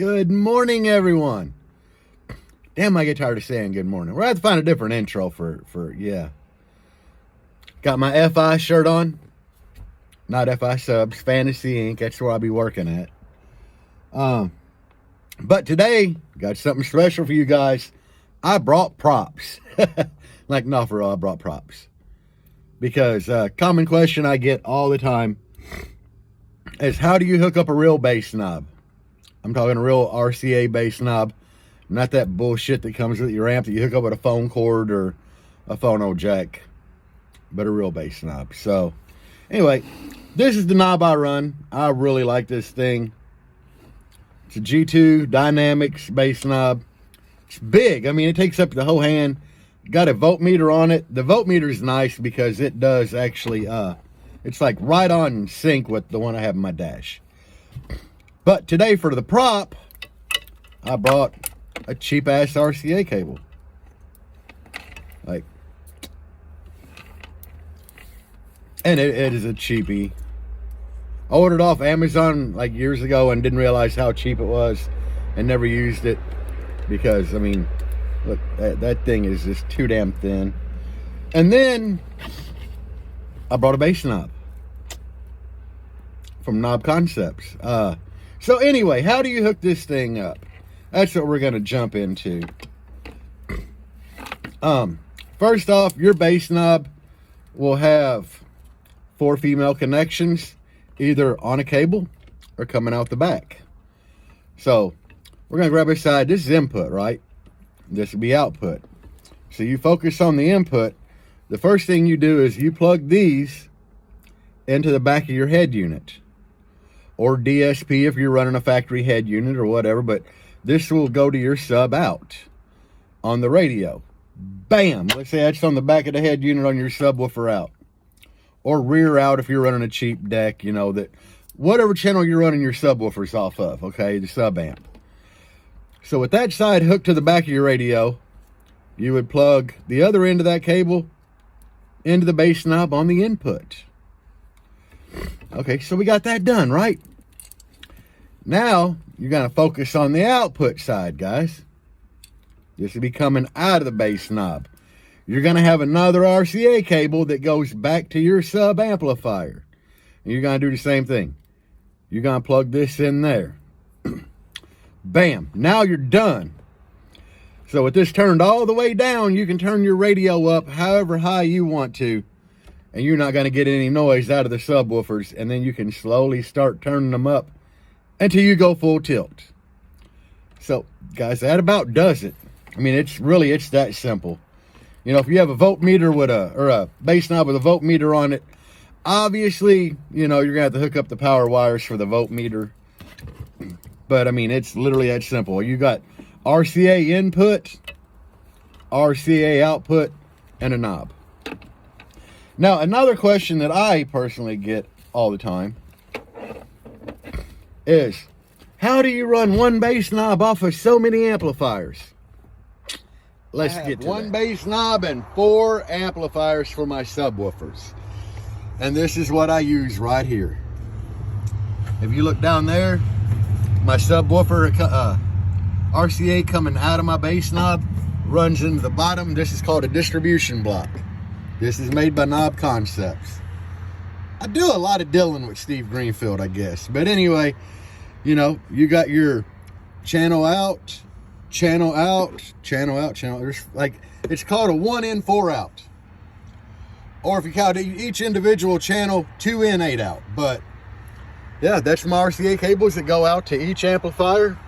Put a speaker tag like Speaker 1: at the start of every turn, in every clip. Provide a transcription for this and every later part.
Speaker 1: Good morning, everyone. Damn, I get tired of saying good morning. We're going to have to find a different intro yeah. Got my FI shirt on. Not FI Subs, Fantasy Inc. That's where I'll be working at. But today, got something special for you guys. I brought props. Like, no, for real, I brought props. Because common question I get all the time is, how do you hook up a real bass knob? I'm talking a real RCA bass knob. Not that bullshit that comes with your amp that you hook up with a phone cord or a phono jack. But a real bass knob. So, anyway, this is the knob I run. I really like this thing. It's a G2 Dynamics bass knob. It's big. I mean, it takes up the whole hand. Got a voltmeter on it. The voltmeter is nice because it does actually, it's like right on sync with the one I have in my dash. But today for the prop, I brought a cheap ass RCA cable. Like, and it is a cheapie. I ordered off Amazon like years ago and didn't realize how cheap it was and never used it because, I mean, look, that thing is just too damn thin. And then I brought a bass knob from Knob Concepts. So anyway, how do you hook this thing up? That's what we're going to jump into. First off, your bass knob will have 4 female connections, either on a cable or coming out the back. So we're going to grab a side. This is input, right? This will be output. So you focus on the input. The first thing you do is you plug these into the back of your head unit, or DSP if you're running a factory head unit or whatever, but this will go to your sub out on the radio. Bam! Let's say that's on the back of the head unit on your subwoofer out. Or rear out if you're running a cheap deck, you know, that whatever channel you're running your subwoofers off of, okay, the sub amp. So with that side hooked to the back of your radio, you would plug the other end of that cable into the bass knob on the input. Okay, so we got that done, right? Now, you're going to focus on the output side, guys. This will be coming out of the bass knob. You're going to have another RCA cable that goes back to your sub amplifier. And you're going to do the same thing. You're going to plug this in there. Bam. Now you're done. So with this turned all the way down, you can turn your radio up however high you want to. And you're not going to get any noise out of the subwoofers. And then you can slowly start turning them up until you go full tilt. So, guys, that about does it. I mean, it's that simple. You know, if you have a voltmeter with a bass knob with a voltmeter on it, obviously, you know, you're going to have to hook up the power wires for the voltmeter. But, I mean, it's literally that simple. You got RCA input, RCA output, and a knob. Now, another question that I personally get all the time is, how do you run one bass knob off of so many amplifiers? Let's get to one bass knob and 4 amplifiers for my subwoofers. And this is what I use right here. If you look down there, my subwoofer RCA coming out of my bass knob runs into the bottom. This is called a distribution block. This is made by Knob Concepts. I do a lot of dealing with Steve Greenfield, I guess. But anyway, you know, you got your channel out, channel out, channel out, channel. There's like, it's called a 1 in 4 out. Or if you count each individual channel, 2 in 8 out. But yeah, that's my RCA cables that go out to each amplifier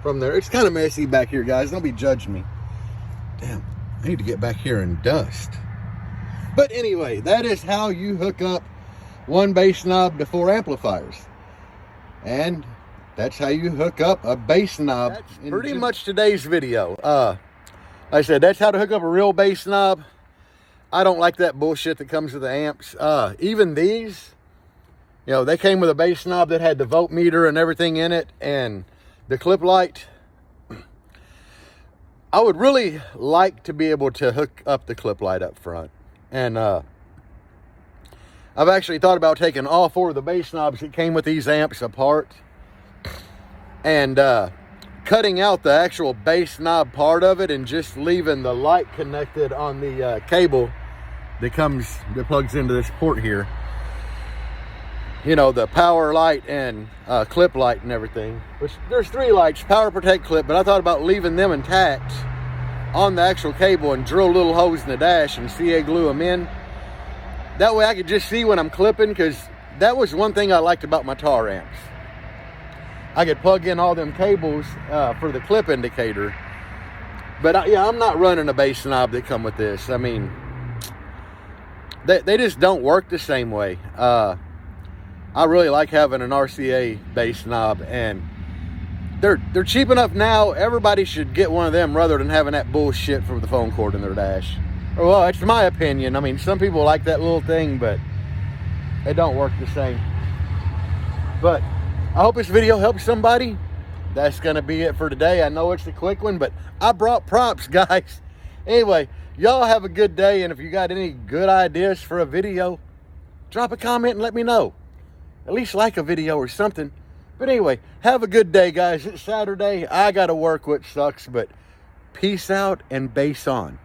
Speaker 1: from there. It's kind of messy back here, guys. Don't be judging me. Damn, I need to get back here and dust. But anyway, that is how you hook up one bass knob to 4 amplifiers. And that's how you hook up a bass knob. That's pretty much today's video. Like I said, that's how to hook up a real bass knob. I don't like that bullshit that comes with the amps. Even these, you know, they came with a bass knob that had the voltmeter and everything in it, and the clip light. I would really like to be able to hook up the clip light up front. And I've actually thought about taking all 4 of the bass knobs that came with these amps apart and cutting out the actual bass knob part of it and just leaving the light connected on the cable that plugs into this port here. You know, the power light and clip light and everything. Which there's 3 lights, power, protect, clip, but I thought about leaving them intact on the actual cable and drill little holes in the dash and CA glue them in. That way I could just see when I'm clipping, because that was one thing I liked about my tar amps. I could plug in all them cables for the clip indicator. But yeah, I'm not running a bass knob that come with this. I mean, they just don't work the same way. I really like having an RCA bass knob, and they're cheap enough now. Everybody should get one of them rather than having that bullshit from the phone cord in their dash. Well, it's my opinion. I mean, some people like that little thing, but they don't work the same. But I hope this video helps somebody. That's gonna be it for today. I know it's a quick one, but I brought props, guys. Anyway, y'all have a good day, and if you got any good ideas for a video, drop a comment and let me know. At least like a video or something. But anyway, have a good day, guys. It's Saturday. I gotta work, which sucks, but peace out and bass on.